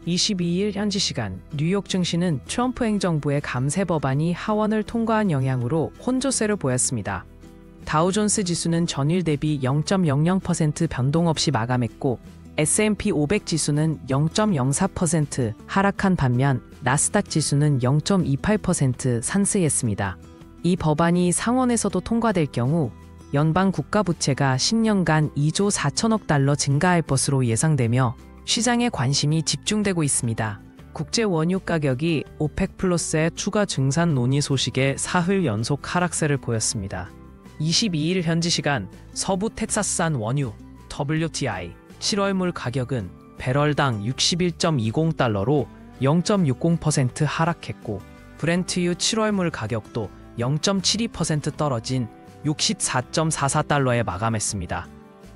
22일 현지 시간 뉴욕 증시는 트럼프 행정부의 감세 법안이 하원을 통과한 영향으로 혼조세를 보였습니다. 다우존스 지수는 전일 대비 0.00% 변동 없이 마감했고 S&P 500 지수는 0.04% 하락한 반면 나스닥 지수는 0.28% 상승했습니다. 이 법안이 상원에서도 통과될 경우 연방 국가부채가 10년간 2조 4천억 달러 증가할 것으로 예상되며 시장에 관심이 집중되고 있습니다. 국제 원유 가격이 오펙 플러스의 추가 증산 논의 소식에 사흘 연속 하락세를 보였습니다. 22일 현지 시간 서부 텍사스산 원유 WTI 7월물 가격은 배럴당 61.20달러로 0.60% 하락했고 브렌트유 7월물 가격도 0.72% 떨어진 64.44달러에 마감했습니다.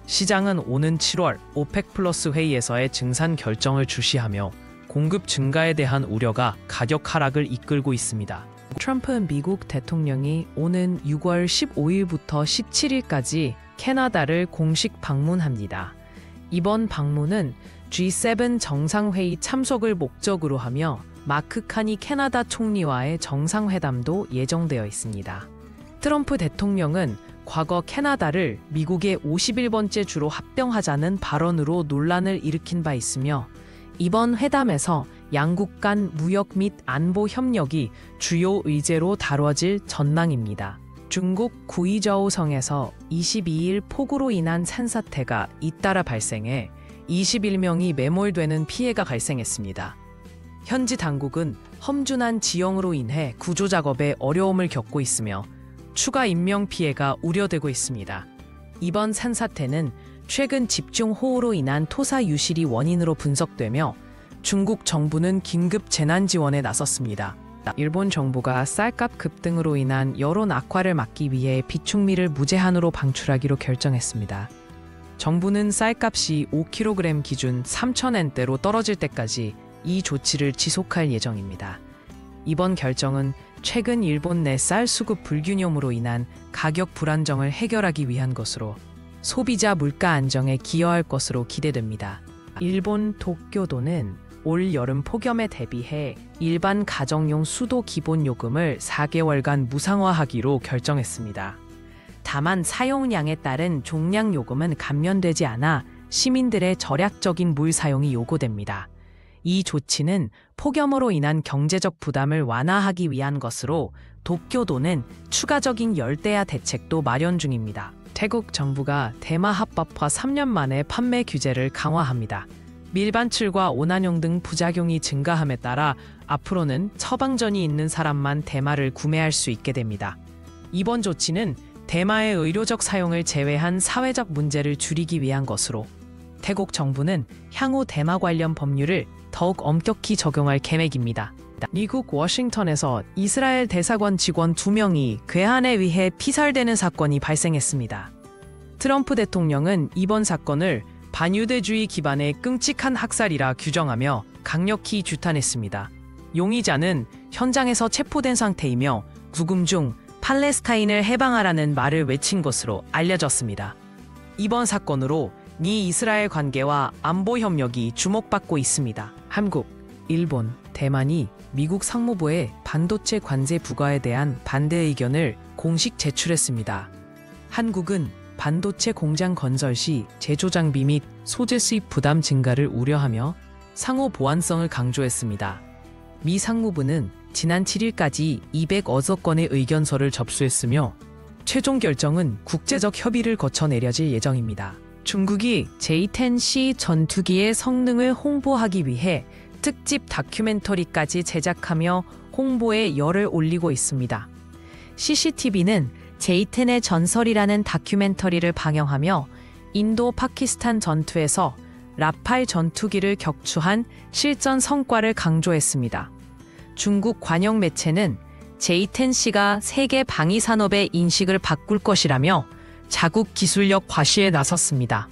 시장은 오는 7월 오펙 플러스 회의에서의 증산 결정을 주시하며 공급 증가에 대한 우려가 가격 하락을 이끌고 있습니다. 트럼프 미국 대통령이 오는 6월 15일부터 17일까지 캐나다를 공식 방문합니다. 이번 방문은 G7 정상회의 참석을 목적으로 하며 마크 카니 캐나다 총리와의 정상회담도 예정되어 있습니다. 트럼프 대통령은 과거 캐나다를 미국의 51번째 주로 합병하자는 발언으로 논란을 일으킨 바 있으며 이번 회담에서 양국 간 무역 및 안보 협력이 주요 의제로 다뤄질 전망입니다. 중국 구이저우 성에서 22일 폭우로 인한 산사태가 잇따라 발생해 21명이 매몰되는 피해가 발생했습니다. 현지 당국은 험준한 지형으로 인해 구조 작업에 어려움을 겪고 있으며 추가 인명 피해가 우려되고 있습니다. 이번 산사태는 최근 집중호우로 인한 토사 유실이 원인으로 분석되며 중국 정부는 긴급 재난 지원에 나섰습니다. 일본 정부가 쌀값 급등으로 인한 여론 악화를 막기 위해 비축미를 무제한으로 방출하기로 결정했습니다. 정부는 쌀값이 5kg 기준 3,000엔대로 떨어질 때까지 이 조치를 지속할 예정입니다. 이번 결정은 최근 일본 내 쌀 수급 불균형으로 인한 가격 불안정을 해결하기 위한 것으로 소비자 물가 안정에 기여할 것으로 기대됩니다. 일본 도쿄도는 올 여름 폭염에 대비해 일반 가정용 수도 기본 요금을 4개월간 무상화하기로 결정했습니다. 다만 사용량에 따른 종량 요금은 감면되지 않아 시민들의 절약적인 물 사용이 요구됩니다. 이 조치는 폭염으로 인한 경제적 부담을 완화하기 위한 것으로 도쿄도는 추가적인 열대야 대책도 마련 중입니다. 태국 정부가 대마 합법화 3년 만에 판매 규제를 강화합니다. 밀반출과 오난용 등 부작용이 증가함에 따라 앞으로는 처방전이 있는 사람만 대마를 구매할 수 있게 됩니다. 이번 조치는 대마의 의료적 사용을 제외한 사회적 문제를 줄이기 위한 것으로 태국 정부는 향후 대마 관련 법률을 더욱 엄격히 적용할 계획입니다. 미국 워싱턴에서 이스라엘 대사관 직원 2명이 괴한에 의해 피살되는 사건이 발생했습니다. 트럼프 대통령은 이번 사건을 반유대주의 기반의 끔찍한 학살이라 규정하며 강력히 규탄했습니다. 용의자는 현장에서 체포된 상태이며 구금 중 팔레스타인을 해방하라는 말을 외친 것으로 알려졌습니다. 이번 사건으로 미 이스라엘 관계와 안보 협력이 주목받고 있습니다. 한국, 일본, 대만이 미국 상무부에 반도체 관세 부과에 대한 반대 의견을 공식 제출했습니다. 한국은 반도체 공장 건설 시 제조 장비 및 소재 수입 부담 증가를 우려하며 상호 보안성을 강조했습니다. 미 상무부는 지난 7일까지 200여 건의 의견서를 접수했으며 최종 결정은 국제적 협의를 거쳐 내려질 예정입니다. 중국이 J-10C 전투기의 성능을 홍보하기 위해 특집 다큐멘터리까지 제작하며 홍보에 열을 올리고 있습니다. CCTV는 J-10의 전설이라는 다큐멘터리를 방영하며 인도 파키스탄 전투에서 라팔 전투기를 격추한 실전 성과를 강조했습니다. 중국 관영 매체는 J-10C가 세계 방위 산업의 인식을 바꿀 것이라며 자국 기술력 과시에 나섰습니다.